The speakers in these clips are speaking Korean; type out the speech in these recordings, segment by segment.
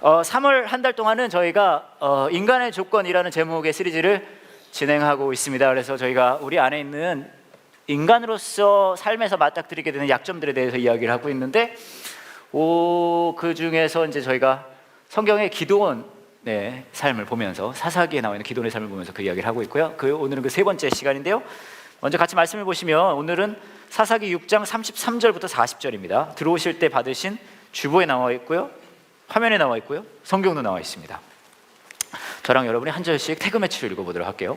3월 한 달 동안은 저희가 인간의 조건이라는 제목의 시리즈를 진행하고 있습니다. 그래서 저희가 우리 안에 있는 인간으로서 삶에서 맞닥뜨리게 되는 약점들에 대해서 이야기를 하고 있는데, 그 중에서 이제 저희가 성경의 기도원의 삶을 보면서, 사사기에 나와 있는 기도원의 삶을 보면서 그 이야기를 하고 있고요. 오늘은 그 세 번째 시간인데요. 먼저 같이 말씀해 보시면, 오늘은 사사기 6장 33절부터 40절입니다. 들어오실 때 받으신 주보에 나와 있고요, 화면에 나와 있고요, 성경도 나와 있습니다. 저랑 여러분이 한 절씩 태그 매치를 읽어보도록 할게요.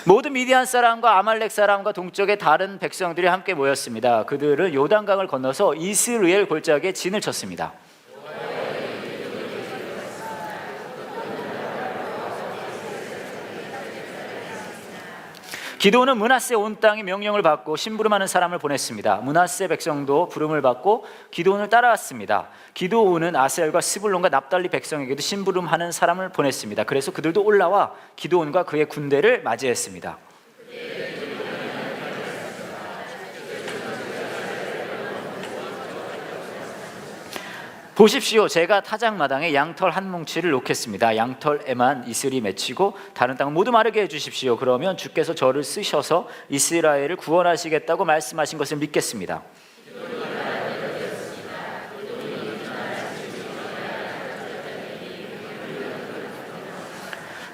모든 미디안 사람과 아말렉 사람과 동쪽의 다른 백성들이 함께 모였습니다. 그들은 요단강을 건너서 이스라엘 골짜기에 진을 쳤습니다. 기드온은 므낫세 온 땅의 명령을 받고 심부름하는 사람을 보냈습니다. 므낫세 백성도 부름을 받고 기드온을 따라왔습니다. 기드온은 아셀과 스불론과 납달리 백성에게도 심부름하는 사람을 보냈습니다. 그래서 그들도 올라와 기드온과 그의 군대를 맞이했습니다. 보십시오, 제가 타작마당에 양털 한 뭉치를 놓겠습니다. 양털에만 이슬이 맺히고 다른 땅은 모두 마르게 해주십시오. 그러면 주께서 저를 쓰셔서 이스라엘을 구원하시겠다고 말씀하신 것을 믿겠습니다.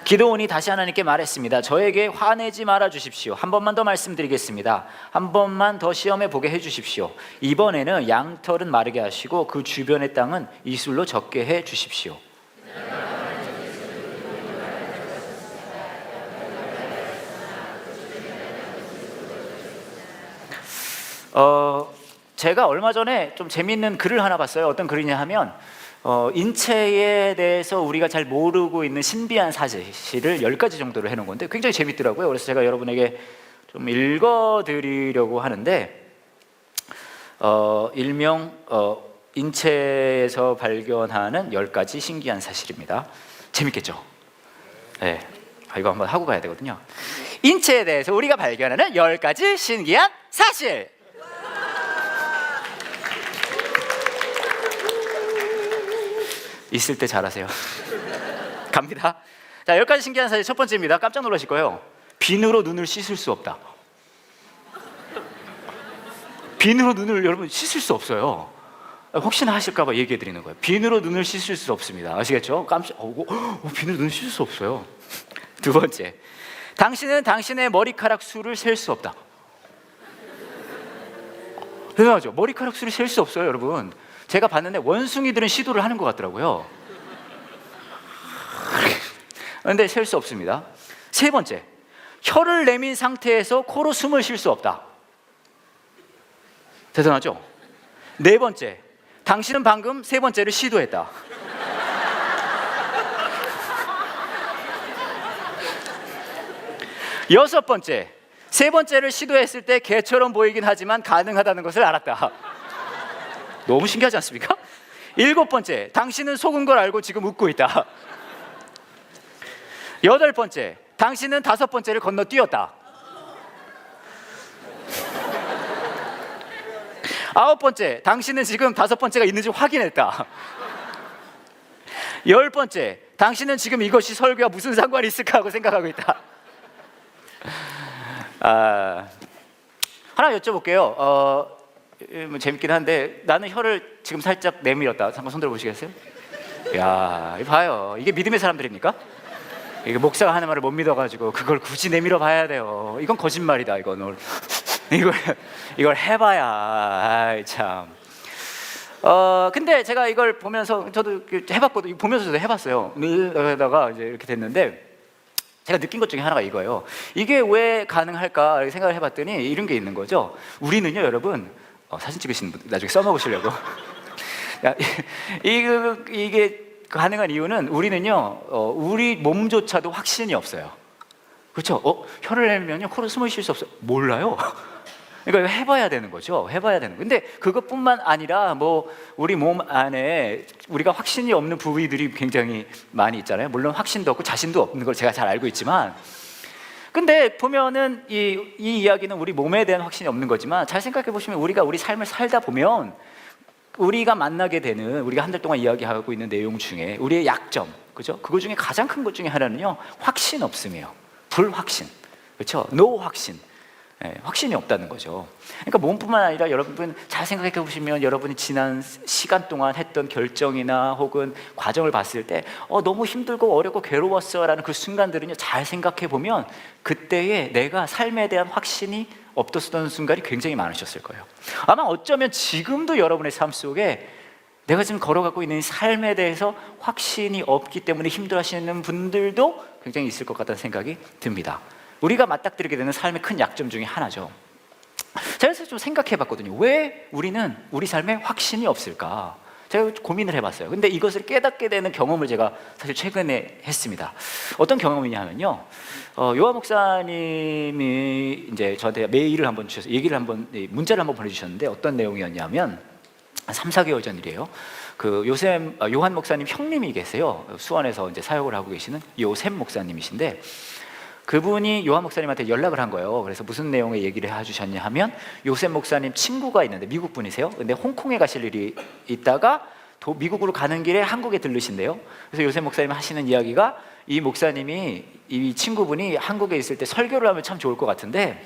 기드온이 다시 하나님께 말했습니다. 저에게 화내지 말아 주십시오. 한 번만 더 말씀드리겠습니다. 한 번만 더 시험해 보게 해 주십시오. 이번에는 양털은 마르게 하시고 그 주변의 땅은 이슬로 젖게 해 주십시오. 제가 얼마 전에 좀 재미있는 글을 하나 봤어요. 어떤 글이냐 하면, 인체에 대해서 우리가 잘 모르고 있는 신비한 사실을 10가지 정도로 해놓은 건데 굉장히 재밌더라고요. 그래서 제가 여러분에게 좀 읽어드리려고 하는데, 일명 인체에서 발견하는 10가지 신기한 사실입니다. 재밌겠죠? 네, 이거 한번 하고 가야 되거든요. 인체에 대해서 우리가 발견하는 10가지 신기한 사실. 있을 때 잘하세요. 갑니다. 자, 10가지 신기한 사실 첫 번째입니다. 깜짝 놀라실 거예요. 비누로 눈을 씻을 수 없다. 비누로 눈을 여러분 씻을 수 없어요. 혹시나 하실까봐 얘기해 드리는 거예요. 비누로 눈을 씻을 수 없습니다. 아시겠죠? 비누로 눈을 씻을 수 없어요. 두 번째, 당신은 당신의 머리카락 수를 셀 수 없다. 대단하죠? 머리카락 수를 셀 수 없어요, 여러분. 제가 봤는데 원숭이들은 시도를 하는 것 같더라고요. 그런데 셀 수 없습니다. 세 번째, 혀를 내민 상태에서 코로 숨을 쉴 수 없다. 대단하죠? 네 번째, 당신은 방금 세 번째를 시도했다. 여섯 번째, 세 번째를 시도했을 때 개처럼 보이긴 하지만 가능하다는 것을 알았다. 너무 신기하지 않습니까? 일곱 번째, 당신은 속은 걸 알고 지금 웃고 있다. 여덟 번째, 당신은 다섯 번째를 건너뛰었다. 아홉 번째, 당신은 지금 다섯 번째가 있는지 확인했다. 열 번째, 당신은 지금 이것이 설교와 무슨 상관이 있을까 하고 생각하고 있다. 하나 여쭤볼게요. 재밌긴 한데, 나는 혀를 지금 살짝 내밀었다. 잠깐 손 들어보시겠어요? 야, 이거 봐요. 이게 믿음의 사람들입니까? 이게 목사가 하는 말을 못 믿어가지고 그걸 굳이 내밀어 봐야 돼요. 이건 거짓말이다. 이걸 해봐야. 아이 참. 근데 제가 이걸 보면서 저도 해봤거든요. 보면서 저도 해봤어요. 그러다가 이제 이렇게 됐는데, 제가 느낀 것 중에 하나가 이거예요. 이게 왜 가능할까 이렇게 생각을 해봤더니 이런 게 있는 거죠. 우리는요, 여러분, 사진 찍으시는 분 나중에 써먹으시려고. 이게 가능한 이유는, 우리는요, 우리 몸조차도 확신이 없어요. 그렇죠? 혀를 내면요 코로 숨을 쉴 수 없어요. 몰라요. 그러니까 해봐야 되는 거죠. 해봐야 되는. 근데 그것뿐만 아니라 우리 몸 안에 우리가 확신이 없는 부위들이 굉장히 많이 있잖아요. 물론 확신도 없고 자신도 없는 걸 제가 잘 알고 있지만, 근데 보면은 이 이야기는 우리 몸에 대한 확신이 없는 거지만, 잘 생각해 보시면 우리가 우리 삶을 살다 보면 우리가 만나게 되는, 우리가 한 달 동안 이야기하고 있는 내용 중에 우리의 약점, 그죠? 그거 중에 가장 큰 것 중에 하나는요, 확신 없음이에요. 불확신, 그렇죠? 노 확신. 확신이 없다는 거죠. 그러니까 몸뿐만 아니라 여러분 잘 생각해 보시면 여러분이 지난 시간 동안 했던 결정이나 혹은 과정을 봤을 때 너무 힘들고 어렵고 괴로웠어 라는 그 순간들은요, 잘 생각해 보면 그때에 내가 삶에 대한 확신이 없었던 순간이 굉장히 많으셨을 거예요. 아마 어쩌면 지금도 여러분의 삶 속에 내가 지금 걸어가고 있는 삶에 대해서 확신이 없기 때문에 힘들어하시는 분들도 굉장히 있을 것 같다는 생각이 듭니다. 우리가 맞닥뜨리게 되는 삶의 큰 약점 중에 하나죠. 제가 그래서 좀 생각해 봤거든요. 왜 우리는 우리 삶에 확신이 없을까? 제가 고민을 해봤어요. 근데 이것을 깨닫게 되는 경험을 제가 사실 최근에 했습니다. 어떤 경험이냐 하면요, 요한 목사님이 이제 저한테 메일을 한번 주셔서 문자를 한번 보내주셨는데, 어떤 내용이었냐면 3, 4개월 전 일이에요. 그 요한 목사님 형님이 계세요. 수원에서 이제 사역을 하고 계시는 요셉 목사님이신데, 그분이 요한 목사님한테 연락을 한 거예요. 그래서 무슨 내용의 얘기를 해주셨냐 하면, 요셉 목사님 친구가 있는데, 미국 분이세요. 근데 홍콩에 가실 일이 있다가 미국으로 가는 길에 한국에 들르신대요. 그래서 요셉 목사님 하시는 이야기가, 이 목사님이, 이 친구분이 한국에 있을 때 설교를 하면 참 좋을 것 같은데,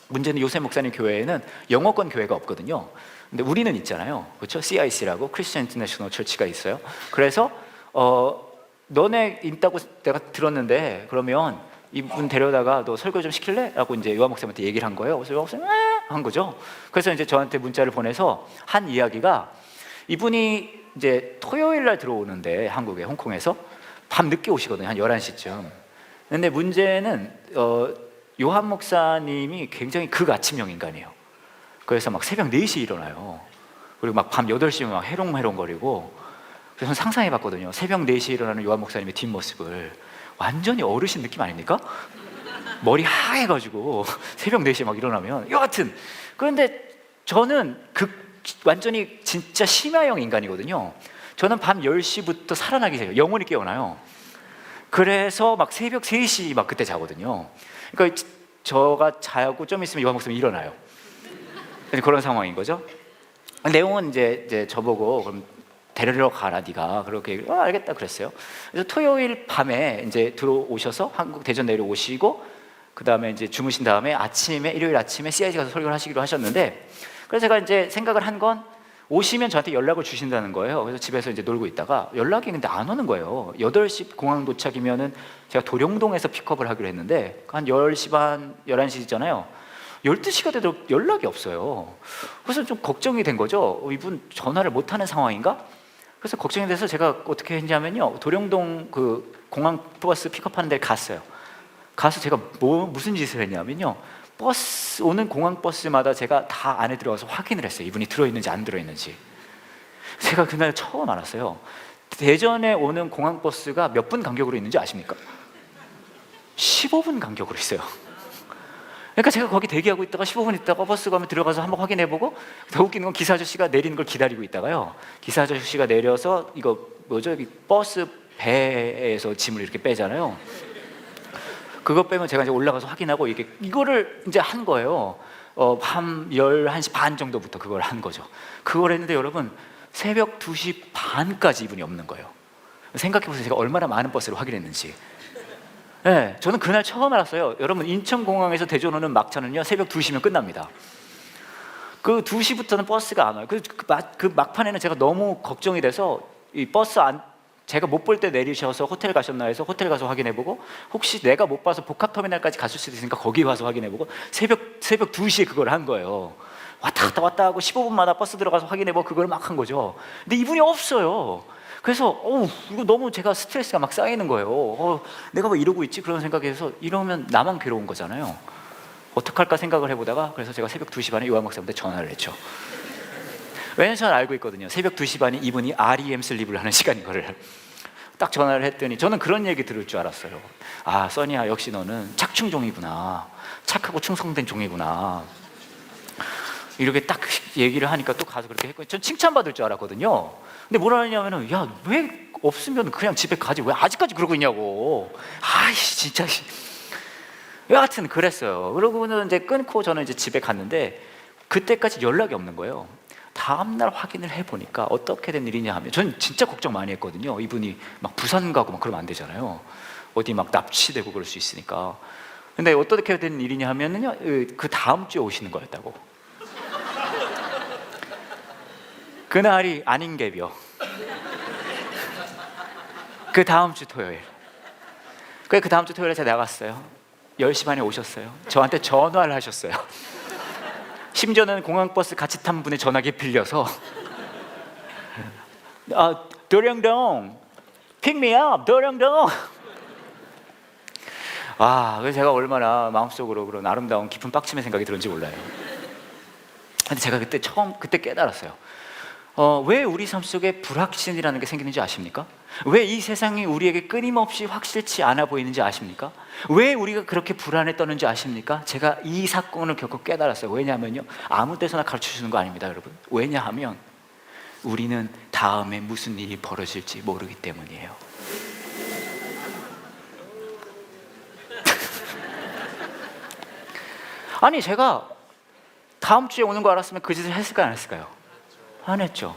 문제는 요셉 목사님 교회에는 영어권 교회가 없거든요. 근데 우리는 있잖아요, 그렇죠? CIC라고 크리스천 인터내셔널 처치가 있어요. 그래서 너네 있다고 내가 들었는데, 그러면 이분 데려다가 너 설교 좀 시킬래? 라고 이제 요한 목사님한테 얘기를 한 거예요. 그래서 요한 목사님 한 거죠. 그래서 이제 저한테 문자를 보내서 한 이야기가, 이분이 이제 토요일 날 들어오는데, 한국에, 홍콩에서 밤 늦게 오시거든요. 한 11시쯤. 근데 문제는 요한 목사님이 굉장히 극아침형 인간이에요. 그래서 막 새벽 4시에 일어나요. 그리고 막 밤 8시면 막 해롱해롱거리고. 그래서 저는 상상해 봤거든요. 새벽 4시에 일어나는 요한 목사님의 뒷모습을. 완전히 어르신 느낌 아닙니까? 머리 하얘가지고 새벽 4시에 막 일어나면. 여하튼, 그런데 저는 완전히 진짜 심야형 인간이거든요. 저는 밤 10시부터 살아나기 전에 영원히 깨어나요. 그래서 막 새벽 3시 막 그때 자거든요. 그러니까 저가 자고 좀 있으면 요한 목사님이 일어나요. 그런 상황인 거죠. 내용은 이제 저보고, 그럼 데리러 가라 네가, 그렇게 알겠다 그랬어요. 그래서 토요일 밤에 이제 들어오셔서 한국 대전 내려오시고, 그 다음에 이제 주무신 다음에 일요일 아침에 CIC 가서 설교를 하시기로 하셨는데, 그래서 제가 이제 생각을 한 건, 오시면 저한테 연락을 주신다는 거예요. 그래서 집에서 이제 놀고 있다가 연락이 근데 안 오는 거예요. 8시 공항 도착이면은 제가 도룡동에서 픽업을 하기로 했는데, 한 10시 반, 11시잖아요. 12시가 돼도 연락이 없어요. 그래서 좀 걱정이 된 거죠. 이분 전화를 못 하는 상황인가? 그래서 걱정이 돼서 제가 어떻게 했냐면요, 도룡동 그 공항 버스 픽업하는 데 갔어요. 가서 제가 무슨 짓을 했냐면요, 오는 공항 버스마다 제가 다 안에 들어가서 확인을 했어요. 이분이 들어있는지 안 들어있는지. 제가 그날 처음 알았어요. 대전에 오는 공항 버스가 몇 분 간격으로 있는지 아십니까? 15분 간격으로 있어요. 그러니까 제가 거기 대기하고 있다가 15분 있다가 버스 가면 들어가서 한번 확인해보고, 더 웃기는 건 기사 아저씨가 내리는 걸 기다리고 있다가요, 기사 아저씨가 내려서 이거 뭐죠? 버스 배에서 짐을 이렇게 빼잖아요. 그거 빼면 제가 이제 올라가서 확인하고 이거를 이제 한 거예요. 밤 11시 반 정도부터 그걸 한 거죠. 그걸 했는데 여러분, 새벽 2시 반까지 이분이 없는 거예요. 생각해보세요. 제가 얼마나 많은 버스를 확인했는지. 네, 저는 그날 처음 알았어요. 여러분, 인천공항에서 대전 오는 막차는요, 새벽 2시면 끝납니다. 그 2시부터는 버스가 안 와요. 그 막판에는 제가 너무 걱정이 돼서, 이 버스 제가 못 볼 때 내리셔서 호텔 가셨나 해서 호텔 가서 확인해보고, 혹시 내가 못 봐서 복합터미널까지 갔을 수도 있으니까 거기 와서 확인해보고, 새벽 2시에 그걸 한 거예요. 왔다 하고 15분마다 버스 들어가서 확인해보고 그걸 막 한 거죠. 근데 이분이 없어요. 그래서 이거 너무 제가 스트레스가 막 쌓이는 거예요. 내가 왜 이러고 있지? 그런 생각에서, 이러면 나만 괴로운 거잖아요. 어떡할까 생각을 해보다가, 그래서 제가 새벽 2시 반에 요한 목사님한테 전화를 했죠. 왜냐면 저는 알고 있거든요. 새벽 2시 반이 이분이 REM 슬립을 하는 시간인 거를. 딱 전화를 했더니 저는 그런 얘기 들을 줄 알았어요. 아, 써니야, 역시 너는 착충종이구나. 착하고 충성된 종이구나. 이렇게 딱 얘기를 하니까 또 가서 그렇게 했고, 전 칭찬받을 줄 알았거든요. 근데 뭐라 하냐면은, 야, 왜 없으면 그냥 집에 가지, 왜 아직까지 그러고 있냐고. 아이씨, 진짜. 여하튼 그랬어요. 그러고는 이제 끊고 저는 이제 집에 갔는데, 그때까지 연락이 없는 거예요. 다음날 확인을 해보니까 어떻게 된 일이냐 하면, 전 진짜 걱정 많이 했거든요. 이분이 막 부산 가고 막 그러면 안 되잖아요. 어디 막 납치되고 그럴 수 있으니까. 근데 어떻게 된 일이냐 하면은요, 그 다음 주에 오시는 거였다고. 그날이 아닌 갭이요. 그 다음 주 토요일. 그 다음 주 토요일에 제가 나갔어요. 10시 반에 오셨어요. 저한테 전화를 하셨어요. 심지어는 공항버스 같이 탄 분의 전화기 빌려서 도령동 pick me up 도령동. 그래서 제가 얼마나 마음속으로 그런 아름다운 깊은 빡침의 생각이 들었는지 몰라요. 근데 제가 그때 깨달았어요. 왜 우리 삶 속에 불확신이라는 게 생기는지 아십니까? 왜 이 세상이 우리에게 끊임없이 확실치 않아 보이는지 아십니까? 왜 우리가 그렇게 불안에 떠는지 아십니까? 제가 이 사건을 겪고 깨달았어요. 왜냐하면요, 아무 데서나 가르쳐주는 거 아닙니다, 여러분. 왜냐하면 우리는 다음에 무슨 일이 벌어질지 모르기 때문이에요. 아니, 제가 다음 주에 오는 거 알았으면 그 짓을 했을까요, 안 했을까요? 안 했죠.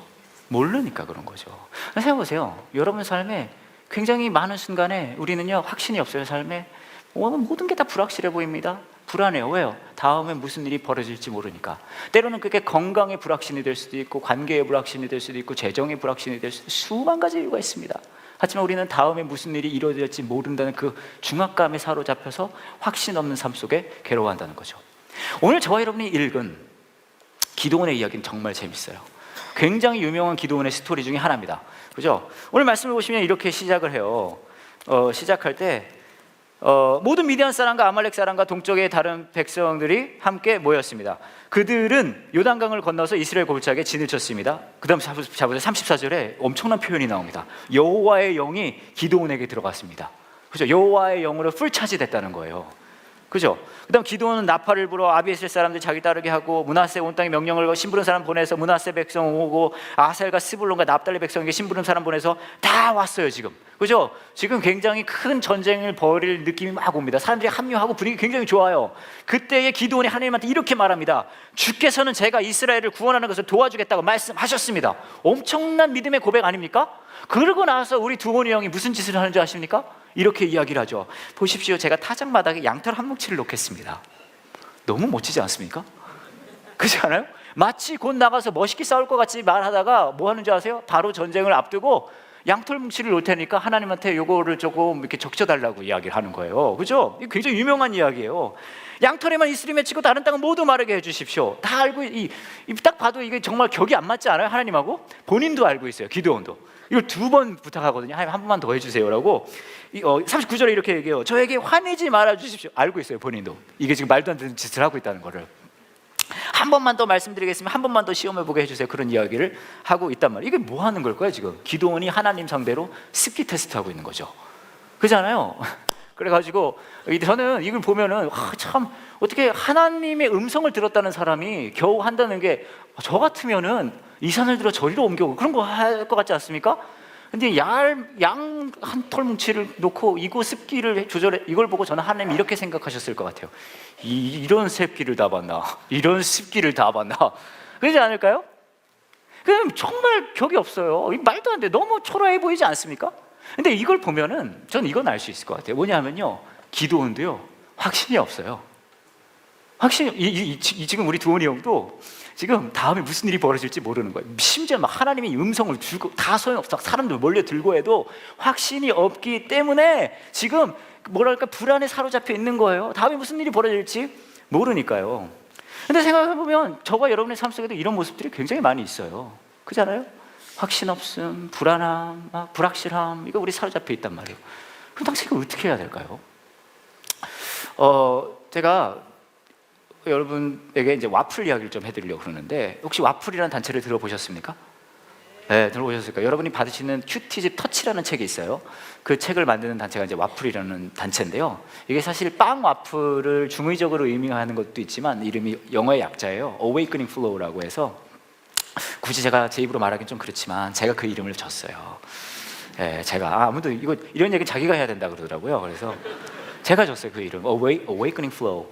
모르니까 그런 거죠. 생각해보세요. 여러분 삶에 굉장히 많은 순간에 우리는요, 확신이 없어요. 삶에 모든 게 다 불확실해 보입니다. 불안해요. 왜요? 다음에 무슨 일이 벌어질지 모르니까. 때로는 그게 건강의 불확신이 될 수도 있고, 관계의 불확신이 될 수도 있고, 재정의 불확신이 될 수도 있고, 수만 가지 이유가 있습니다. 하지만 우리는 다음에 무슨 일이 이루어질지 모른다는 그 중압감에 사로잡혀서 확신 없는 삶 속에 괴로워한다는 거죠. 오늘 저와 여러분이 읽은 기도원의 이야기는 정말 재밌어요. 굉장히 유명한 기도원의 스토리 중에 하나입니다. 그죠? 오늘 말씀을 보시면 이렇게 시작을 해요. 시작할 때 모든 미디안 사람과 아말렉 사람과 동쪽의 다른 백성들이 함께 모였습니다. 그들은 요단강을 건너서 이스라엘 골짜기에 진을 쳤습니다. 그 다음 34절에 엄청난 표현이 나옵니다. 여호와의 영이 기도원에게 들어갔습니다. 그죠? 여호와의 영으로 풀차지됐다는 거예요. 그죠? 그 다음 기도원은 나팔을 불어 아비에셀 사람들 자기 따르게 하고, 므낫세 온 땅에 명령을 심부름 사람 보내서 므낫세 백성 오고, 아셀과 스불론과 납달리 백성에게 심부름 사람 보내서 다 왔어요 지금. 그죠? 지금 굉장히 큰 전쟁을 벌일 느낌이 막 옵니다. 사람들이 합류하고 분위기 굉장히 좋아요. 그때의 기도원이 하나님한테 이렇게 말합니다. 주께서는 제가 이스라엘을 구원하는 것을 도와주겠다고 말씀하셨습니다. 엄청난 믿음의 고백 아닙니까? 그러고 나서 우리 두원이 형이 무슨 짓을 하는 줄 아십니까? 이렇게 이야기를 하죠. 보십시오, 제가 타작마당에 양털 한 뭉치를 놓겠습니다. 너무 멋지지 않습니까? 그렇지 않아요? 마치 곧 나가서 멋있게 싸울 것 같이 말하다가 뭐 하는 줄 아세요? 바로 전쟁을 앞두고 양털 뭉치를 놓을 테니까 하나님한테 요거를 조금 이렇게 적셔달라고 이야기를 하는 거예요. 그죠? 이게 굉장히 유명한 이야기예요. 양털에만 이슬이 맺히고 다른 땅은 모두 마르게 해주십시오. 다 알고, 딱 봐도 이게 정말 격이 안 맞지 않아요? 하나님하고? 본인도 알고 있어요. 기드온도. 이걸 2번 부탁하거든요. 하나님 한 번만 더 해주세요라고. 39절에 이렇게 얘기해요. 저에게 화내지 말아 주십시오. 알고 있어요, 본인도. 이게 지금 말도 안 되는 짓을 하고 있다는 거를. 한 번만 더 말씀드리겠습니다. 한 번만 더 시험해보게 해주세요. 그런 이야기를 하고 있단 말이에요. 이게 뭐 하는 걸까요 지금? 기도원이 하나님 상대로 습기 테스트하고 있는 거죠. 그렇잖아요. 그래가지고 저는 이걸 보면은 참 어떻게 하나님의 음성을 들었다는 사람이 겨우 한다는 게, 저 같으면은 이 산을 들어 저리로 옮겨 그런 거 할 것 같지 않습니까? 근데 양 한 털 뭉치를 놓고 이곳 습기를 조절해, 이걸 보고 저는 하나님 이렇게 생각하셨을 것 같아요. 이런 습기를 다 봤나? 이런 습기를 다 봤나? 그러지 않을까요? 그럼 정말 격이 없어요. 말도 안 돼. 너무 초라해 보이지 않습니까? 근데 이걸 보면은 저는 이건 알 수 있을 것 같아요. 뭐냐면요, 기도원도요 확신이 없어요. 확신이 지금 우리 두원이 형도 지금 다음에 무슨 일이 벌어질지 모르는 거예요. 심지어 막 하나님이 음성을 주고 다 소용없어. 사람들 몰려들고 해도 확신이 없기 때문에 지금 뭐랄까 불안에 사로잡혀 있는 거예요. 다음에 무슨 일이 벌어질지 모르니까요. 근데 생각해보면 저와 여러분의 삶 속에도 이런 모습들이 굉장히 많이 있어요. 그렇잖아요? 확신 없음, 불안함, 불확실함, 이거 우리 사로잡혀 있단 말이에요. 그럼 당신 이거 어떻게 해야 될까요? 제가 여러분에게 이제 와플 이야기를 좀 해드리려고 그러는데, 혹시 와플이라는 단체를 들어보셨습니까? 네, 들어보셨을까요? 여러분이 받으시는 큐티집 터치라는 책이 있어요. 그 책을 만드는 단체가 이제 와플이라는 단체인데요. 이게 사실 빵 와플을 중의적으로 의미하는 것도 있지만 이름이 영어의 약자예요. Awakening Flow라고 해서, 굳이 제가 제 입으로 말하기는 좀 그렇지만 제가 그 이름을 줬어요. 예, 제가 아무도 이런 얘기 자기가 해야 된다 그러더라고요. 그래서 제가 줬어요, 그 이름. Awakening Flow.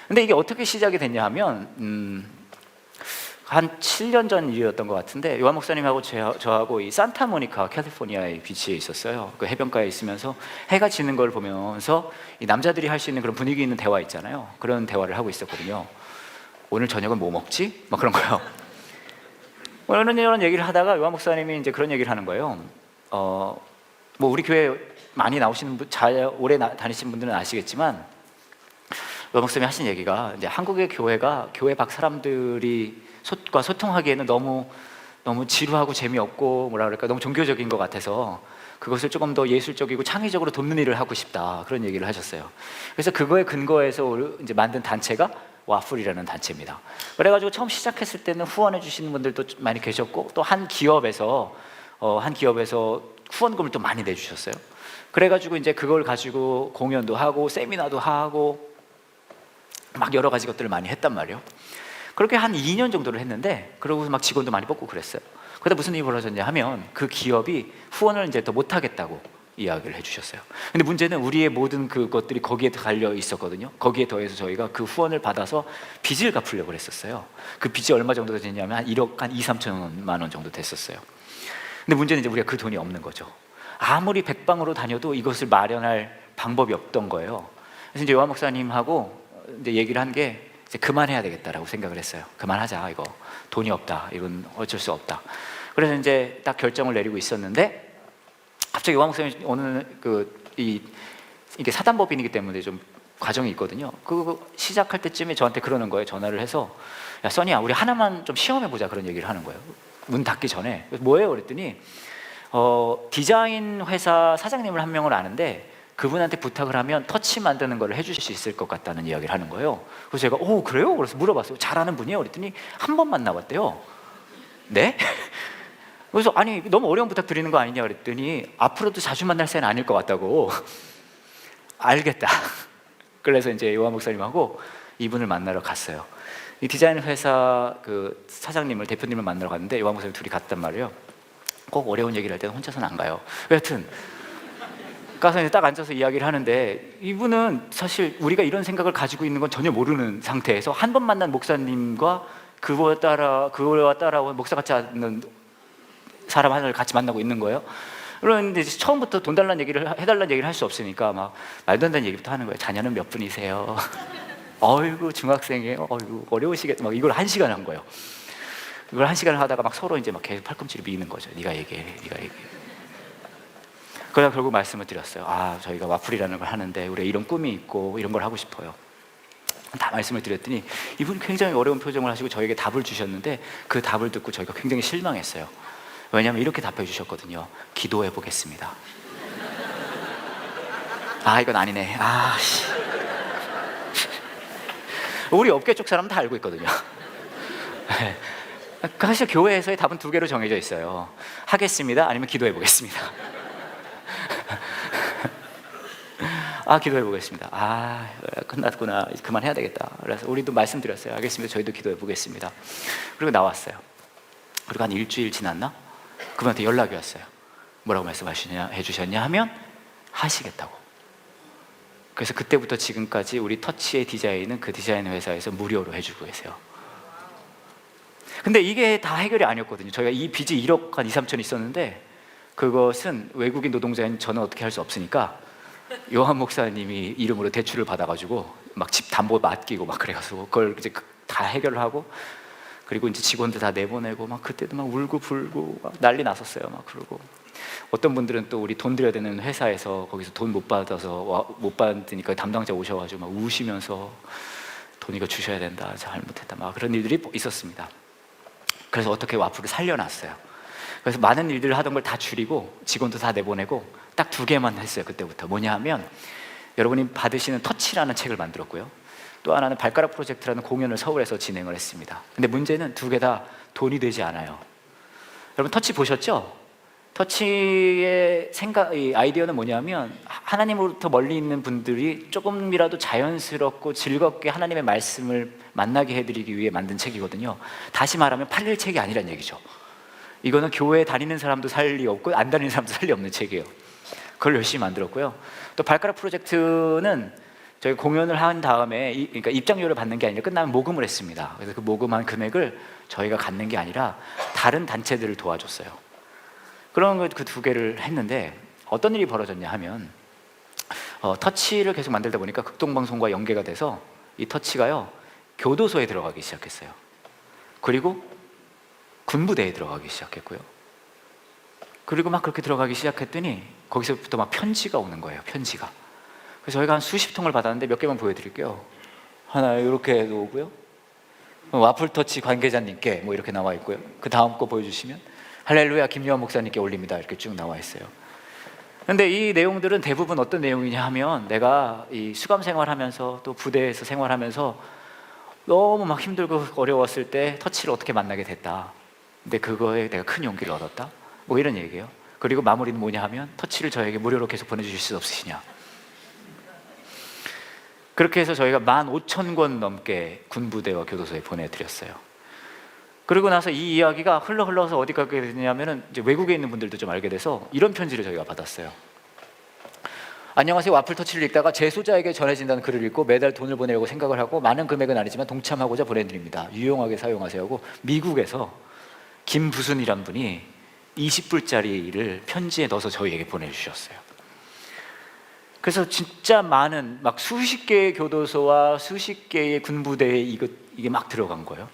근데 이게 어떻게 시작이 됐냐 하면 한 7년 전 일이었던 것 같은데 요한 목사님하고 저하고 이 산타모니카 캘리포니아의 비치에 있었어요. 그 해변가에 있으면서 해가 지는 걸 보면서 이 남자들이 할 수 있는 그런 분위기 있는 대화 있잖아요. 그런 대화를 하고 있었거든요. 오늘 저녁은 뭐 먹지? 막 그런 거요. 이런 얘기를 하다가 요한 목사님이 이제 그런 얘기를 하는 거예요. 뭐 우리 교회 많이 나오시는 분, 오래 다니신 분들은 아시겠지만 요한 목사님이 하신 얘기가 이제 한국의 교회가 교회 밖 사람들이 과 소통하기에는 너무 지루하고 재미없고 뭐라 그럴까 너무 종교적인 것 같아서 그것을 조금 더 예술적이고 창의적으로 돕는 일을 하고 싶다, 그런 얘기를 하셨어요. 그래서 그거에 근거해서 이제 만든 단체가 와플이라는 단체입니다. 그래가지고 처음 시작했을 때는 후원해 주시는 분들도 많이 계셨고 또 한 기업에서 후원금을 또 많이 내주셨어요. 그래가지고 이제 그걸 가지고 공연도 하고 세미나도 하고 막 여러 가지 것들을 많이 했단 말이에요. 그렇게 한 2년 정도를 했는데 그러고서 막 직원도 많이 뽑고 그랬어요. 그러다 무슨 일이 벌어졌냐 하면 그 기업이 후원을 이제 더 못하겠다고 이야기를 해주셨어요. 근데 문제는 우리의 모든 그것들이 거기에 달려 있었거든요. 거기에 더해서 저희가 그 후원을 받아서 빚을 갚으려고 했었어요. 그 빚이 얼마 정도 됐냐면 한 1억 한 2, 3천만 원 정도 됐었어요. 근데 문제는 이제 우리가 그 돈이 없는 거죠. 아무리 백방으로 다녀도 이것을 마련할 방법이 없던 거예요. 그래서 이제 요한 목사님하고 이제 얘기를 한 게 이제 그만해야 되겠다라고 생각을 했어요. 그만하자, 이거 돈이 없다, 이건 어쩔 수 없다. 그래서 이제 딱 결정을 내리고 있었는데 갑자기 요한 목사님이 오늘 이게 사단법인이기 때문에 좀 과정이 있거든요. 그거 시작할 때쯤에 저한테 그러는 거예요. 전화를 해서 야 써니야, 우리 하나만 좀 시험해보자, 그런 얘기를 하는 거예요. 문 닫기 전에. 그래서 뭐예요? 그랬더니 디자인 회사 사장님을 한 명을 아는데 그분한테 부탁을 하면 터치 만드는 걸 해주실 수 있을 것 같다는 이야기를 하는 거예요. 그래서 제가 오 그래요? 그래서 물어봤어요. 잘하는 분이에요? 그랬더니 한 번 만나봤대요. 네? 그래서 아니 너무 어려운 부탁 드리는 거 아니냐 그랬더니 앞으로도 자주 만날 새는 아닐 것 같다고. 알겠다. 그래서 이제 요한 목사님하고 이분을 만나러 갔어요. 이 디자인 회사 그 사장님을, 대표님을 만나러 갔는데 요한 목사님 둘이 갔단 말이에요. 꼭 어려운 얘기를 할 때는 혼자서는 안 가요. 여하튼 가서 이제 딱 앉아서 이야기를 하는데 이분은 사실 우리가 이런 생각을 가지고 있는 건 전혀 모르는 상태에서 한 번 만난 목사님과 그와 따라온 목사 같지 않는 사람 하나를 같이 만나고 있는 거예요. 그런데 이제 처음부터 돈 달라는 얘기를 해달라는 얘기를 할 수 없으니까 막 말도 안 되는 얘기부터 하는 거예요. 자녀는 몇 분이세요? 어이구 중학생이에요. 어이구 어려우시겠다. 막 이걸 1시간 한 거예요. 이걸 1시간을 하다가 막 서로 이제 막 계속 팔꿈치를 미는 거죠. 네가 얘기해. 그러다 결국 말씀을 드렸어요. 아, 저희가 와플이라는 걸 하는데 우리가 이런 꿈이 있고 이런 걸 하고 싶어요. 다 말씀을 드렸더니 이분이 굉장히 어려운 표정을 하시고 저에게 답을 주셨는데 그 답을 듣고 저희가 굉장히 실망했어요. 왜냐하면 이렇게 답해 주셨거든요. 기도해 보겠습니다. 아, 이건 아니네. 씨. 우리 업계 쪽 사람은 다 알고 있거든요. 사실 교회에서의 답은 2개로 정해져 있어요. 하겠습니다, 아니면 기도해 보겠습니다. 기도해 보겠습니다. 끝났구나, 그만해야 되겠다. 그래서 우리도 말씀드렸어요. 알겠습니다, 저희도 기도해 보겠습니다. 그리고 나왔어요. 그리고 한 일주일 지났나? 그분한테 연락이 왔어요. 뭐라고 해주셨냐 하면 하시겠다고. 그래서 그때부터 지금까지 우리 터치의 디자인은 그 디자인 회사에서 무료로 해주고 계세요. 근데 이게 다 해결이 아니었거든요. 저희가 이 빚이 1억 한 2, 3천 있었는데 그것은 외국인 노동자인 저는 어떻게 할 수 없으니까 요한 목사님이 이름으로 대출을 받아가지고 막 집 담보 맡기고 막 그래가지고 그걸 이제 다 해결을 하고, 그리고 이제 직원들 다 내보내고 막 그때도 막 울고 불고 막 난리 났었어요. 막 그러고 어떤 분들은 또 우리 돈 드려야 되는 회사에서 거기서 돈 못 받아서 못 받으니까 담당자 오셔가지고 막 우시면서 돈 이거 주셔야 된다, 잘못했다, 막 그런 일들이 있었습니다. 그래서 어떻게 와플을 살려놨어요. 그래서 많은 일들을 하던 걸 다 줄이고 직원도 다 내보내고 딱 2개만 했어요. 그때부터 뭐냐 하면 여러분이 받으시는 터치라는 책을 만들었고요, 또 하나는 발가락 프로젝트라는 공연을 서울에서 진행을 했습니다. 근데 문제는 2개 다 돈이 되지 않아요. 여러분 터치 보셨죠? 터치의 이 아이디어는 뭐냐면 하나님으로부터 멀리 있는 분들이 조금이라도 자연스럽고 즐겁게 하나님의 말씀을 만나게 해드리기 위해 만든 책이거든요. 다시 말하면 팔릴 책이 아니란 얘기죠. 이거는 교회에 다니는 사람도 살 리 없고 안 다니는 사람도 살 리 없는 책이에요. 그걸 열심히 만들었고요. 또 발가락 프로젝트는 저희 공연을 한 다음에 그러니까 입장료를 받는 게 아니라 끝나면 모금을 했습니다. 그래서 그 모금한 금액을 저희가 갖는 게 아니라 다른 단체들을 도와줬어요. 그런 그 두 개를 했는데 어떤 일이 벌어졌냐 하면 터치를 계속 만들다 보니까 극동방송과 연계가 돼서 이 터치가요 교도소에 들어가기 시작했어요. 그리고 군부대에 들어가기 시작했고요. 그리고 막 그렇게 들어가기 시작했더니 거기서부터 막 편지가 오는 거예요. 편지가. 그래서 저희가 한 수십 통을 받았는데 몇 개만 보여드릴게요. 하나 이렇게 오고요. 와플 터치 관계자님께 뭐 이렇게 나와 있고요. 그 다음 거 보여주시면 할렐루야 김요한 목사님께 올립니다 이렇게 쭉 나와 있어요. 근데 이 내용들은 대부분 어떤 내용이냐 하면 내가 이 수감 생활하면서 또 부대에서 생활하면서 너무 막 힘들고 어려웠을 때 터치를 어떻게 만나게 됐다. 근데 그거에 내가 큰 용기를 얻었다. 뭐 이런 얘기예요. 그리고 마무리는 뭐냐 하면 터치를 저에게 무료로 계속 보내주실 수 없으시냐. 그렇게 해서 저희가 15,000권 넘게 군부대와 교도소에 보내드렸어요. 그리고 나서 이 이야기가 흘러서 어디 가게 되냐면은 이제 외국에 있는 분들도 좀 알게 돼서 이런 편지를 저희가 받았어요. 안녕하세요. 와플 터치를 읽다가 제 소자에게 전해진다는 글을 읽고 매달 돈을 보내려고 생각을 하고 많은 금액은 아니지만 동참하고자 보내드립니다. 유용하게 사용하세요 하고 미국에서 김부순이란 분이 20불짜리를 편지에 넣어서 저희에게 보내주셨어요. 그래서 진짜 많은 막 수십 개의 교도소와 수십 개의 군부대에 이게 막 들어간 거예요.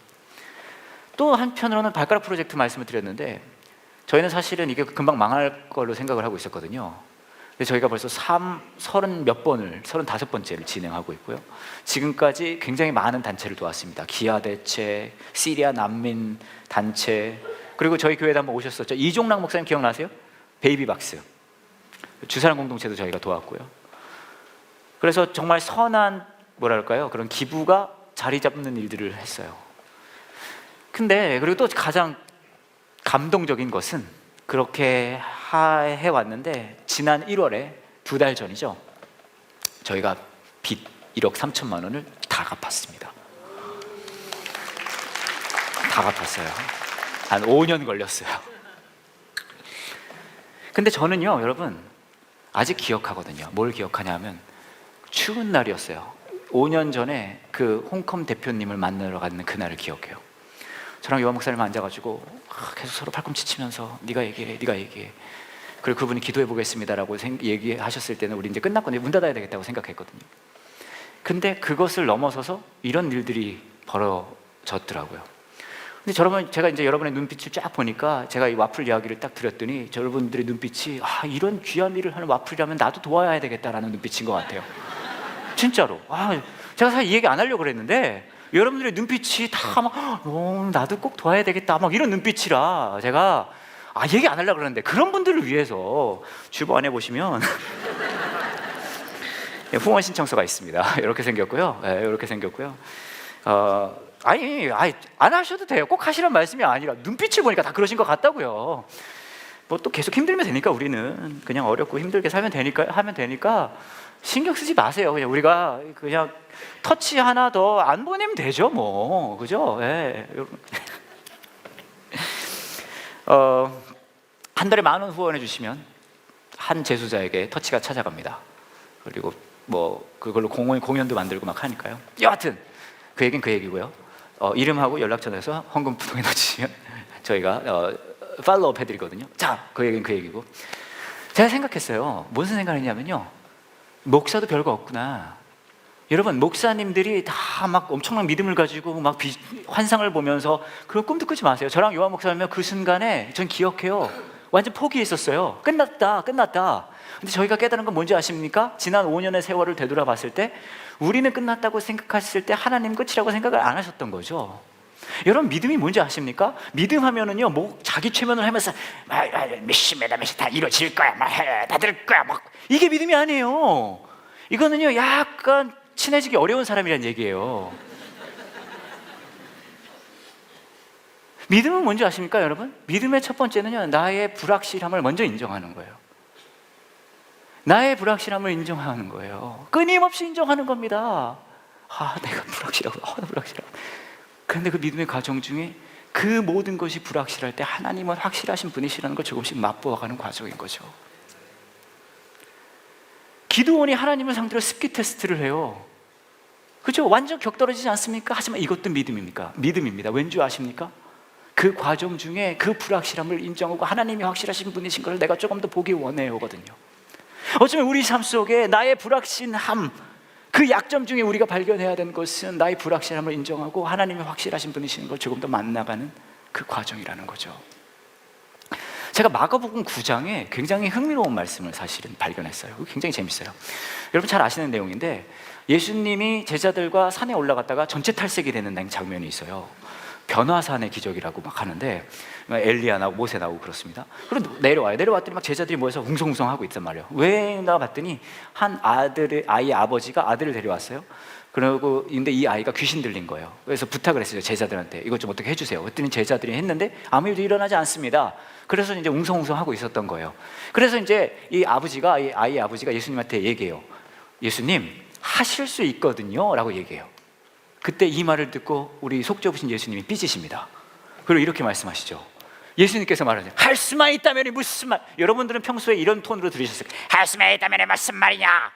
또 한편으로는 발가락 프로젝트 말씀을 드렸는데 저희는 사실은 이게 금방 망할 걸로 생각을 하고 있었거든요. 근데 저희가 벌써 35번째를 진행하고 있고요. 지금까지 굉장히 많은 단체를 도왔습니다. 기아 대체, 시리아 난민 단체, 그리고 저희 교회에 한번 오셨었죠. 이종락 목사님 기억나세요? 베이비박스 주사랑 공동체도 저희가 도왔고요. 그래서 정말 선한 뭐랄까요? 그런 기부가 자리 잡는 일들을 했어요. 근데 그리고 또 가장 감동적인 것은 그렇게 해왔는데 지난 1월에 2달 전이죠. 저희가 빚 1억 3천만 원을 다 갚았습니다. 다 갚았어요. 한 5년 걸렸어요. 근데 저는요 여러분 아직 기억하거든요. 뭘 기억하냐면 추운 날이었어요. 5년 전에 그 홍컴 대표님을 만나러 가는 그날을 기억해요. 저랑 요한 목사님 앉아가지고 계속 서로 팔꿈치 치면서 네가 얘기해. 그리고 그분이 기도해 보겠습니다라고 얘기하셨을 때는 우리 이제 끝났거든요. 문 닫아야 되겠다고 생각했거든요. 근데 그것을 넘어서서 이런 일들이 벌어졌더라고요. 근데 제가 이제 여러분의 눈빛을 쫙 보니까 제가 이 와플 이야기를 딱 드렸더니 여러분들의 눈빛이 이런 귀한 일을 하는 와플이라면 나도 도와야 되겠다라는 눈빛인 것 같아요. 진짜로. 제가 사실 이 얘기 안 하려고 그랬는데 여러분들의 눈빛이 다 막 나도 꼭 도와야 되겠다 막 이런 눈빛이라 제가 얘기 안 하려고 그러는데 그런 분들을 위해서 주변에 보시면 후원 신청서가 있습니다. 이렇게 생겼고요. 네, 이렇게 생겼고요. 아니 안 하셔도 돼요. 꼭 하시란 말씀이 아니라 눈빛을 보니까 다 그러신 것 같다고요. 뭐 또 계속 힘들면 되니까 우리는 그냥 어렵고 힘들게 하면 되니까 신경 쓰지 마세요. 그냥 우리가 그냥 터치 하나 더 안 보내면 되죠, 뭐 그죠? 예. 한 달에 10,000원 후원해 주시면 한 재수자에게 터치가 찾아갑니다. 그리고 뭐 그걸로 공연도 만들고 막 하니까요. 여하튼 그 얘기는 그 얘기고요. 이름하고 연락처에서 헌금 부동에 넣어주시면 저희가 팔로우업 해드리거든요. 자, 그 얘기는 그 얘기고 제가 생각했어요. 무슨 생각을 했냐면요. 목사도 별거 없구나. 여러분 목사님들이 다 막 엄청난 믿음을 가지고 막 환상을 보면서 그런 꿈도 꾸지 마세요. 저랑 요한 목사님은 그 순간에 전 기억해요. 완전 포기했었어요. 끝났다. 근데 저희가 깨달은 건 뭔지 아십니까? 지난 5년의 세월을 되돌아봤을 때 우리는 끝났다고 생각했을 때 하나님 끝이라고 생각을 안 하셨던 거죠. 여러분 믿음이 뭔지 아십니까? 믿음 하면은요 뭐 자기 최면을 하면서 몇십메다 다 이루어질 거야 다 될 거야 막 이게 믿음이 아니에요. 이거는요 약간 친해지기 어려운 사람이란 얘기예요. 믿음은 뭔지 아십니까 여러분? 믿음의 첫 번째는요 나의 불확실함을 먼저 인정하는 거예요. 나의 불확실함을 인정하는 거예요. 끊임없이 인정하는 겁니다. 내가 불확실하고 나 불확실하고. 그런데 그 믿음의 과정 중에 그 모든 것이 불확실할 때 하나님은 확실하신 분이시라는 걸 조금씩 맛보아가는 과정인 거죠. 기드온이 하나님을 상대로 습기 테스트를 해요. 그렇죠? 완전 격떨어지지 않습니까? 하지만 이것도 믿음입니까? 믿음입니다. 왠지 아십니까? 그 과정 중에 그 불확실함을 인정하고 하나님이 확실하신 분이신 걸 내가 조금 더 보기 원해요거든요. 어쩌면 우리 삶 속에 나의 불확신함, 그 약점 중에 우리가 발견해야 되는 것은 나의 불확실함을 인정하고 하나님이 확실하신 분이신 걸 조금 더 만나가는 그 과정이라는 거죠. 제가 마가복음 9장에 굉장히 흥미로운 말씀을 사실은 발견했어요. 굉장히 재밌어요. 여러분 잘 아시는 내용인데 예수님이 제자들과 산에 올라갔다가 전체 탈색이 되는 장면이 있어요. 변화산의 기적이라고 막 하는데 엘리야 나오고 모세 나오고 그렇습니다. 그리고 내려왔더니 막 제자들이 모여서 웅성웅성하고 있단 말이에요. 왜 나 봤더니 한 아이의 아버지가 아들을 데려왔어요. 그리고 근데 이 아이가 귀신 들린 거예요. 그래서 부탁을 했어요. 제자들한테 이것 좀 어떻게 해주세요. 그랬더니 제자들이 했는데 아무 일도 일어나지 않습니다. 그래서 이제 웅성웅성하고 있었던 거예요. 그래서 이제 이 아이의 아버지가 예수님한테 얘기해요. 예수님 하실 수 있거든요 라고 얘기해요. 그때 이 말을 듣고 우리 속 좁으신 예수님이 삐지십니다. 그리고 이렇게 말씀하시죠. 예수님께서 말하죠. 할 수만 있다면 무슨 말. 여러분들은 평소에 이런 톤으로 들으셨어요. 할 수만 있다면 무슨 말이냐.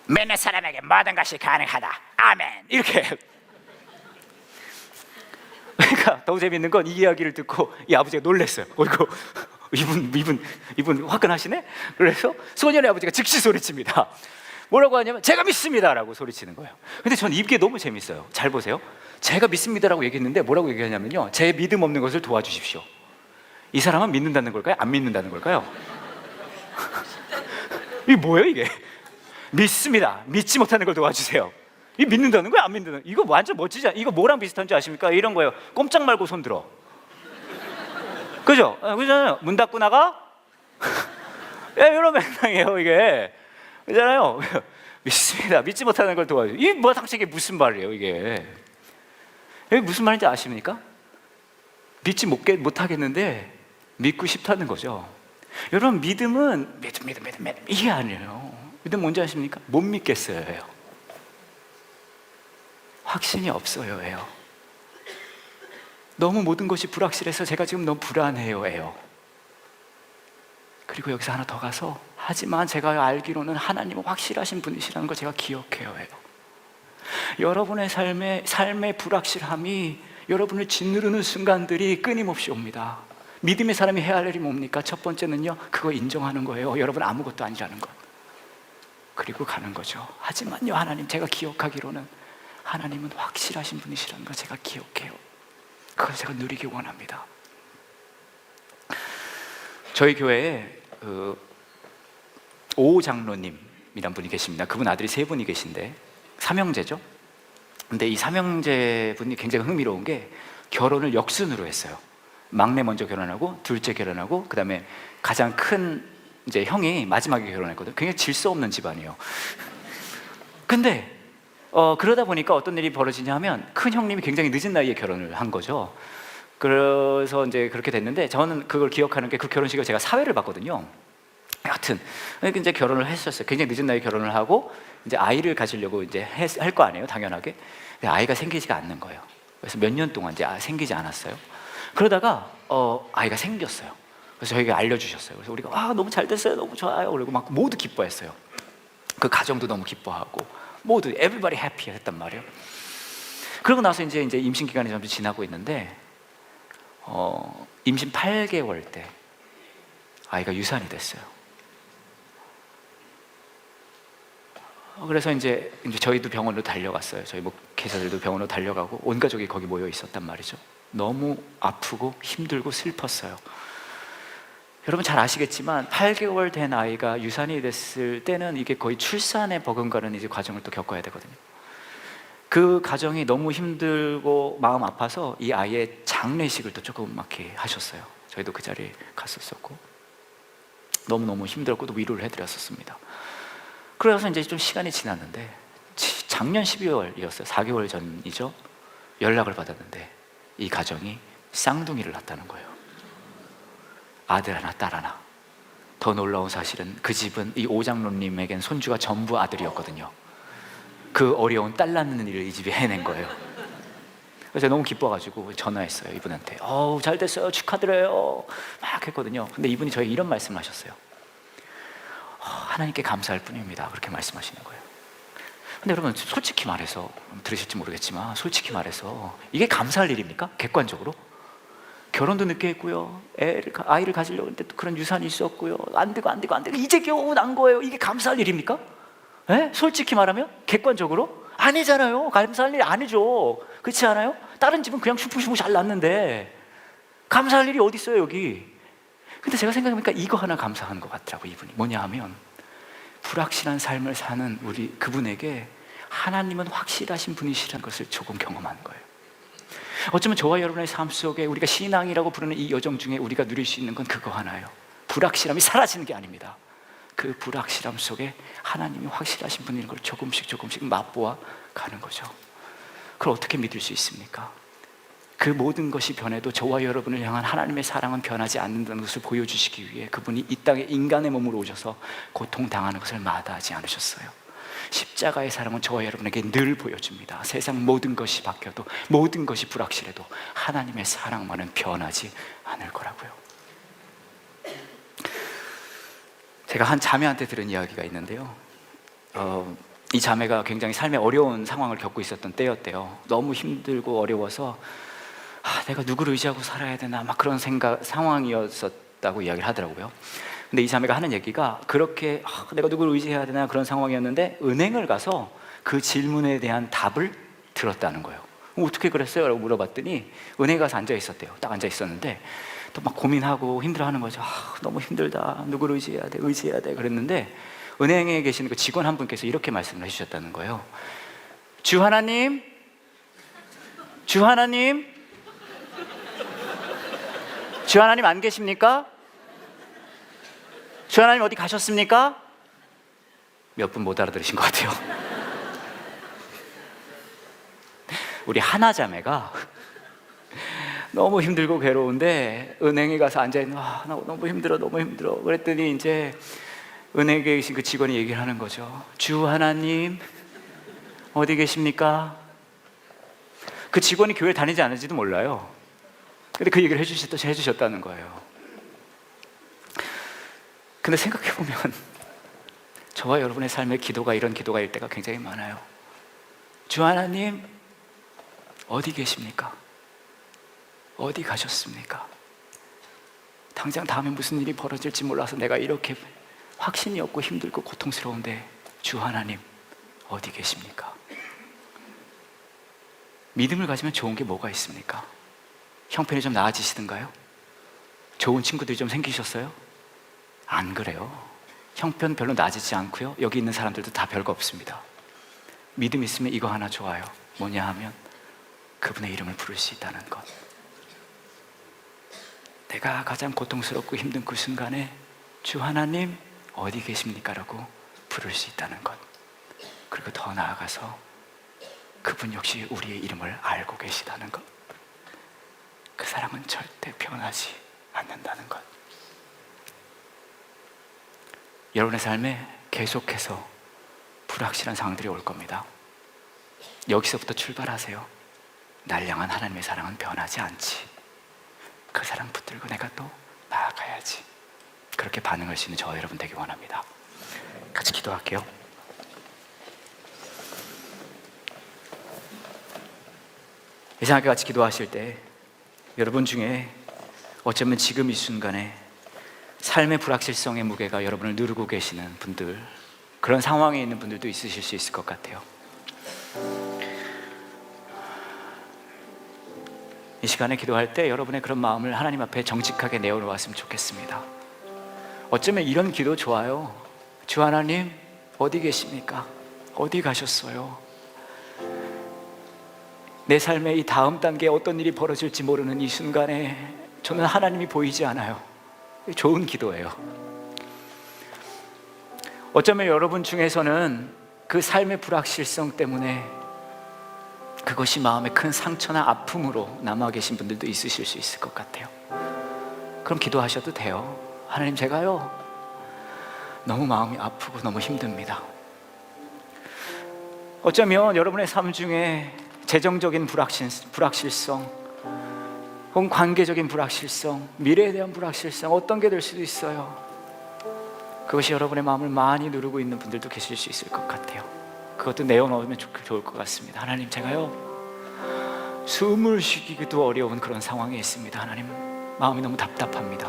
믿는 사람에게 모든 것이 가능하다. 아멘. 이렇게. 그러니까 더 재밌는 건 이 이야기를 듣고 이 아버지가 놀랐어요. 어이구, 이분 화끈하시네. 그래서 소년의 아버지가 즉시 소리칩니다. 뭐라고 하냐면 제가 믿습니다라고 소리치는 거예요. 근데 전 이게 너무 재밌어요. 잘 보세요. 제가 믿습니다라고 얘기했는데 뭐라고 얘기하냐면요, 제 믿음 없는 것을 도와주십시오. 이 사람은 믿는다는 걸까요? 안 믿는다는 걸까요? 이게 뭐예요 이게? 믿습니다. 믿지 못하는 걸 도와주세요. 이 믿는다는 거야? 안 믿는다는 거야? 이거 완전 멋지지 않아요? 이거 뭐랑 비슷한 줄 아십니까? 이런 거예요. 꼼짝 말고 손 들어. 그죠? 그잖아요. 문 닫고 나가? 이런 맥락이에요 이게. 그잖아요. 믿습니다. 믿지 못하는 걸 도와줘. 이게 뭐 당시에 무슨 말이에요 이게? 이게 무슨 말인지 아십니까? 믿지 못하겠는데 믿고 싶다는 거죠. 여러분 믿음은 믿음 이게 아니에요. 믿음 뭔지 아십니까? 못 믿겠어요예요. 확신이 없어요예요. 너무 모든 것이 불확실해서 제가 지금 너무 불안해요예요. 그리고 여기서 하나 더 가서 하지만 제가 알기로는 하나님은 확실하신 분이시라는 걸 제가 기억해요예요. 여러분의 삶의 불확실함이 여러분을 짓누르는 순간들이 끊임없이 옵니다. 믿음의 사람이 해야 할 일이 뭡니까? 첫 번째는요, 그거 인정하는 거예요. 여러분 아무것도 아니라는 것. 그리고 가는 거죠. 하지만요 하나님, 제가 기억하기로는 하나님은 확실하신 분이시라는 걸 제가 기억해요. 그걸 제가 누리기 원합니다. 저희 교회에 오 장로님이란 분이 계십니다. 그분 아들이 세 분이 계신데 삼형제죠. 근데 이 삼형제 분이 굉장히 흥미로운 게 결혼을 역순으로 했어요. 막내 먼저 결혼하고 둘째 결혼하고 그다음에 가장 큰 이제 형이 마지막에 결혼했거든요. 굉장히 질서 없는 집안이에요. 근데 그러다 보니까 어떤 일이 벌어지냐 하면 큰 형님이 굉장히 늦은 나이에 결혼을 한 거죠. 그래서 이제 그렇게 됐는데 저는 그걸 기억하는 게 그 결혼식을 제가 사회를 봤거든요. 여하튼 이제 결혼을 했었어요. 굉장히 늦은 나이에 결혼을 하고 이제 아이를 가지려고 이제 할 거 아니에요, 당연하게. 근데 아이가 생기지가 않는 거예요. 그래서 몇 년 동안 이제 생기지 않았어요. 그러다가 아이가 생겼어요. 그래서 저희가 알려주셨어요. 그래서 우리가 너무 잘 됐어요, 너무 좋아요. 그리고 막 모두 기뻐했어요. 그 가정도 너무 기뻐하고 모두 everybody happy 했단 말이에요. 그러고 나서 이제 임신 기간이 점점 지나고 있는데 임신 8개월 때 아이가 유산이 됐어요. 그래서 이제 저희도 병원으로 달려갔어요. 저희 목회자들도 병원으로 달려가고 온 가족이 거기 모여 있었단 말이죠. 너무 아프고 힘들고 슬펐어요. 여러분 잘 아시겠지만 8개월 된 아이가 유산이 됐을 때는 이게 거의 출산에 버금가는 이제 과정을 또 겪어야 되거든요. 그 과정이 너무 힘들고 마음 아파서 이 아이의 장례식을 또 조그맣게 하셨어요. 저희도 그 자리에 갔었었고 너무너무 힘들었고 또 위로를 해드렸었습니다. 그래서 이제 좀 시간이 지났는데 작년 12월이었어요. 4개월 전이죠. 연락을 받았는데 이 가정이 쌍둥이를 낳았다는 거예요. 아들 하나, 딸 하나. 더 놀라운 사실은 그 집은 이 오장로님에겐 손주가 전부 아들이었거든요. 그 어려운 딸 낳는 일을 이 집이 해낸 거예요. 그래서 너무 기뻐가지고 전화했어요 이분한테. 잘 됐어요, 축하드려요 막 했거든요. 근데 이분이 저에게 이런 말씀을 하셨어요. 하나님께 감사할 뿐입니다, 그렇게 말씀하시는 거예요. 근데 여러분, 솔직히 말해서, 들으실지 모르겠지만 솔직히 말해서 이게 감사할 일입니까? 객관적으로? 결혼도 늦게 했고요, 아이를 가지려고 했는데 또 그런 유산이 있었고요, 안 되고 이제 겨우 난 거예요. 이게 감사할 일입니까? 솔직히 말하면 객관적으로 아니잖아요. 감사할 일 아니죠. 그렇지 않아요? 다른 집은 그냥 슈풍슈풍 잘 났는데 감사할 일이 어디 있어요 여기? 근데 제가 생각해보니까 이거 하나 감사하는 것 같더라고요. 이분이 뭐냐 하면, 불확실한 삶을 사는 우리 그분에게 하나님은 확실하신 분이시라는 것을 조금 경험하는 거예요. 어쩌면 저와 여러분의 삶 속에 우리가 신앙이라고 부르는 이 여정 중에 우리가 누릴 수 있는 건 그거 하나예요. 불확실함이 사라지는 게 아닙니다. 그 불확실함 속에 하나님이 확실하신 분인 걸 조금씩 맛보아 가는 거죠. 그걸 어떻게 믿을 수 있습니까? 그 모든 것이 변해도 저와 여러분을 향한 하나님의 사랑은 변하지 않는다는 것을 보여주시기 위해 그분이 이 땅에 인간의 몸으로 오셔서 고통당하는 것을 마다하지 않으셨어요. 십자가의 사랑은 저와 여러분에게 늘 보여줍니다. 세상 모든 것이 바뀌어도, 모든 것이 불확실해도 하나님의 사랑만은 변하지 않을 거라고요. 제가 한 자매한테 들은 이야기가 있는데요, 이 자매가 굉장히 삶에 어려운 상황을 겪고 있었던 때였대요. 너무 힘들고 어려워서 내가 누구를 의지하고 살아야 되나 막 그런 상황이었었다고 이야기를 하더라고요. 근데 이 자매가 하는 얘기가, 그렇게 내가 누구를 의지해야 되나 그런 상황이었는데 은행을 가서 그 질문에 대한 답을 들었다는 거예요. 어떻게 그랬어요? 라고 물어봤더니 은행에 가서 앉아 있었대요. 딱 앉아 있었는데 또 막 고민하고 힘들어하는 거죠. 너무 힘들다, 누구를 의지해야 돼 그랬는데 은행에 계시는 그 직원 한 분께서 이렇게 말씀을 해주셨다는 거예요. 주 하나님 안 계십니까? 주 하나님 어디 가셨습니까? 몇 분 못 알아들으신 것 같아요. 우리 하나 자매가 너무 힘들고 괴로운데 은행에 가서 앉아있는, 나 너무 힘들어 그랬더니 이제 은행에 계신 그 직원이 얘기를 하는 거죠. 주 하나님 어디 계십니까? 그 직원이 교회 다니지 않은지도 몰라요. 근데 그 얘기를 해주셨다는 거예요. 근데 생각해보면 저와 여러분의 삶의 기도가 이런 기도가일 때가 굉장히 많아요. 주 하나님 어디 계십니까? 어디 가셨습니까? 당장 다음에 무슨 일이 벌어질지 몰라서 내가 이렇게 확신이 없고 힘들고 고통스러운데 주 하나님 어디 계십니까? 믿음을 가지면 좋은 게 뭐가 있습니까? 형편이 좀 나아지시던가요? 좋은 친구들이 좀 생기셨어요? 안 그래요. 형편 별로 나아지지 않고요, 여기 있는 사람들도 다 별거 없습니다. 믿음 있으면 이거 하나 좋아요. 뭐냐 하면 그분의 이름을 부를 수 있다는 것. 내가 가장 고통스럽고 힘든 그 순간에 주 하나님 어디 계십니까? 라고 부를 수 있다는 것. 그리고 더 나아가서 그분 역시 우리의 이름을 알고 계시다는 것. 그 사랑은 절대 변하지 않는다는 것. 여러분의 삶에 계속해서 불확실한 상황들이 올 겁니다. 여기서부터 출발하세요. 날 향한 하나님의 사랑은 변하지 않지. 그 사랑 붙들고 내가 또 나아가야지. 그렇게 반응할 수 있는 저와 여러분 되기 원합니다. 같이 기도할게요. 이상하게 같이 기도하실 때 여러분 중에 어쩌면 지금 이 순간에 삶의 불확실성의 무게가 여러분을 누르고 계시는 분들, 그런 상황에 있는 분들도 있으실 수 있을 것 같아요. 이 시간에 기도할 때 여러분의 그런 마음을 하나님 앞에 정직하게 내어놓았으면 좋겠습니다. 어쩌면 이런 기도 좋아요. 주 하나님 어디 계십니까? 어디 가셨어요? 내 삶의 이 다음 단계에 어떤 일이 벌어질지 모르는 이 순간에 저는 하나님이 보이지 않아요. 좋은 기도예요. 어쩌면 여러분 중에서는 그 삶의 불확실성 때문에 그것이 마음에 큰 상처나 아픔으로 남아 계신 분들도 있으실 수 있을 것 같아요. 그럼 기도하셔도 돼요. 하나님, 제가요 너무 마음이 아프고 너무 힘듭니다. 어쩌면 여러분의 삶 중에 재정적인 불확실성, 혹은 관계적인 불확실성, 미래에 대한 불확실성, 어떤 게 될 수도 있어요. 그것이 여러분의 마음을 많이 누르고 있는 분들도 계실 수 있을 것 같아요. 그것도 내어놓으면 좋을 것 같습니다. 하나님, 제가요 숨을 쉬기도 어려운 그런 상황에 있습니다. 하나님, 마음이 너무 답답합니다.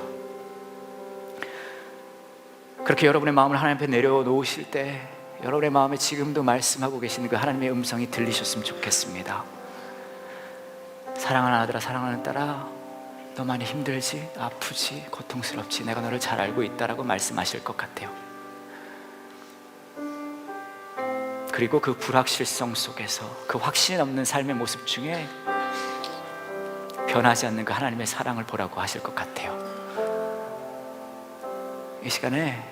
그렇게 여러분의 마음을 하나님 앞에 내려놓으실 때 여러분의 마음에 지금도 말씀하고 계시는 그 하나님의 음성이 들리셨으면 좋겠습니다. 사랑하는 아들아, 사랑하는 딸아, 너 많이 힘들지? 아프지? 고통스럽지? 내가 너를 잘 알고 있다라고 말씀하실 것 같아요. 그리고 그 불확실성 속에서 그 확신이 없는 삶의 모습 중에 변하지 않는 그 하나님의 사랑을 보라고 하실 것 같아요. 이 시간에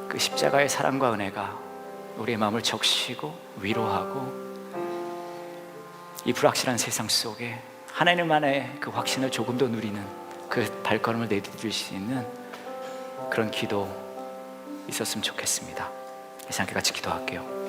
그 십자가의 사랑과 은혜가 우리의 마음을 적시고 위로하고 이 불확실한 세상 속에 하나님만의 그 확신을 조금 더 누리는 그 발걸음을 내디딜 수 있는 그런 기도 있었으면 좋겠습니다. 이 시간 같이 기도할게요.